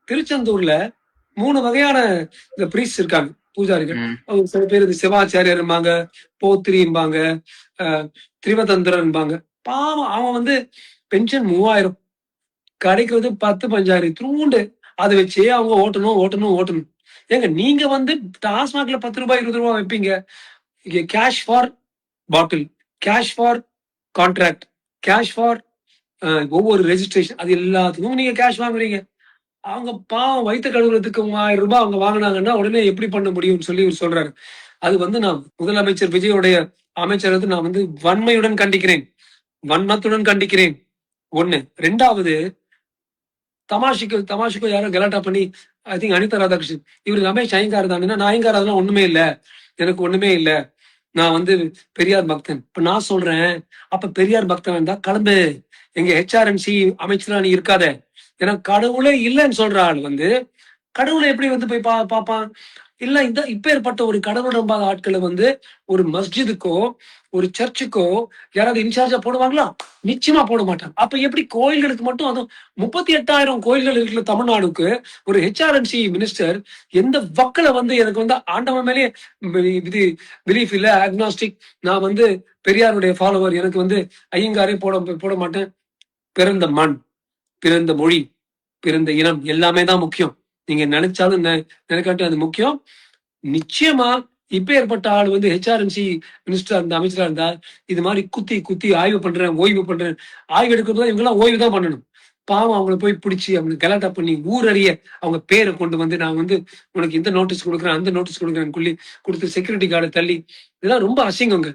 திருச்செந்தூர்ல 3 வகையான இந்த பிரீஸ்ட் இருக்காங்க. பூஜாரிகள். ம். அவங்க சில பேர் இது சிவாச்சாரியர்ம்பாங்க, போத்திரிம்பாங்க, அ திரிவதந்திரன்பாங்க. பாவம் அவன் வந்து பென்ஷன் 3000 கிடைக்கிறது 10 பஞ்சாயிரம் இத்துணூண்டு. அத வச்சே அவங்க ஓட்டணும். ஏங்க நீங்க வந்து டாஸ்மாக்ல ரூ. 10 ரூ. 20 வைப்பீங்க. இங்க cash for bottle, cash for contract, cash for ஒவ்வொரு ரெஜிஸ்ட்ரேஷன் அது எல்லாத்துக்கும் நீங்க கேஷ் வாங்குறீங்க. அவங்க பாவம் வயித்த கழுவுறதுக்கு ரூ. 1000 அவங்க வாங்குனாங்கன்னா, உடனே எப்படி பண்ண முடியும்னு சொல்லி இவரு சொல்றாரு. அது வந்து நான் முதலமைச்சர் விஜயுடைய அமைச்சர் வந்து நான் வந்து வன்மையுடன் கண்டிக்கிறேன். வன்மத்துடன் கண்டிக்கிறேன். 1. 2வது தமாஷுக்கு யாரோ கலாட்டா பண்ணி ஐ திங்க் அனிதா ராதாகிருஷ்ணன் இவரு ரமேஷ் ஐயங்கார் தானே நான் ஐயங்கார் அதெல்லாம் ஒண்ணுமே இல்ல எனக்கு ஒண்ணுமே இல்ல நான் வந்து பெரியார் பக்தன் இப்ப நான் சொல்றேன் அப்ப பெரியார் பக்தன் இருந்தா கிளம்பு எங்க ஹெச்ஆர்என்சி அமைச்சரா நீ இருக்காத ஏன்னா கடவுளே இல்லைன்னு சொல்ற ஆள் வந்து கடவுளை எப்படி வந்து போய் பாப்பான் இல்ல இந்த இப்பேற்பட்ட ஒரு கடவுள் நம்பாத ஆட்களை வந்து ஒரு மஸ்ஜிதுக்கோ ஒரு சர்ச்சுக்கோ யாராவது இன்சார்ஜா போடுவாங்களா நிச்சயமா போட மாட்டாங்க அப்ப எப்படி கோயில்களுக்கு மட்டும் அதுவும் 38,000 கோயில்கள் இருக்கிற தமிழ்நாடுக்கு ஒரு ஹெச்ஆர்என்சி மினிஸ்டர் எந்த வக்கல வந்து எனக்கு வந்து ஆண்டவன் மேலேயே இது பிலீஃப் இல்ல அக்னாஸ்டிக் நான் வந்து பெரியாருடைய ஃபாலோவர் எனக்கு வந்து ஐயங்காரே போட மாட்டேன் பிறந்த மண் பிறந்த மொழி பிறந்த இனம் எல்லாமே தான் முக்கியம் நீங்க நினைச்சாலும் நினைக்காட்டும் அது முக்கியம் நிச்சயமா இப்ப ஏற்பட்ட ஆள் வந்து ஹெச்ஆர்என்சி மினிஸ்டரா இருந்தா அமைச்சரா இருந்தா இது மாதிரி குத்தி ஆய்வு பண்றேன் ஓய்வு பண்றேன் ஆய்வு எடுக்கிறது இவங்க எல்லாம் ஓய்வு தான் பண்ணணும் பாவம் அவங்கள போய் பிடிச்சி அவங்களுக்கு கலாட்டா பண்ணி ஊரறிய அவங்க பேரை கொண்டு வந்து நான் வந்து உனக்கு இந்த நோட்டீஸ் கொடுக்குறேன் அந்த நோட்டீஸ் கொடுக்குறேன் கொடுத்து செக்யூரிட்டி கார்டை தள்ளி இதெல்லாம் ரொம்ப அசிங்கங்க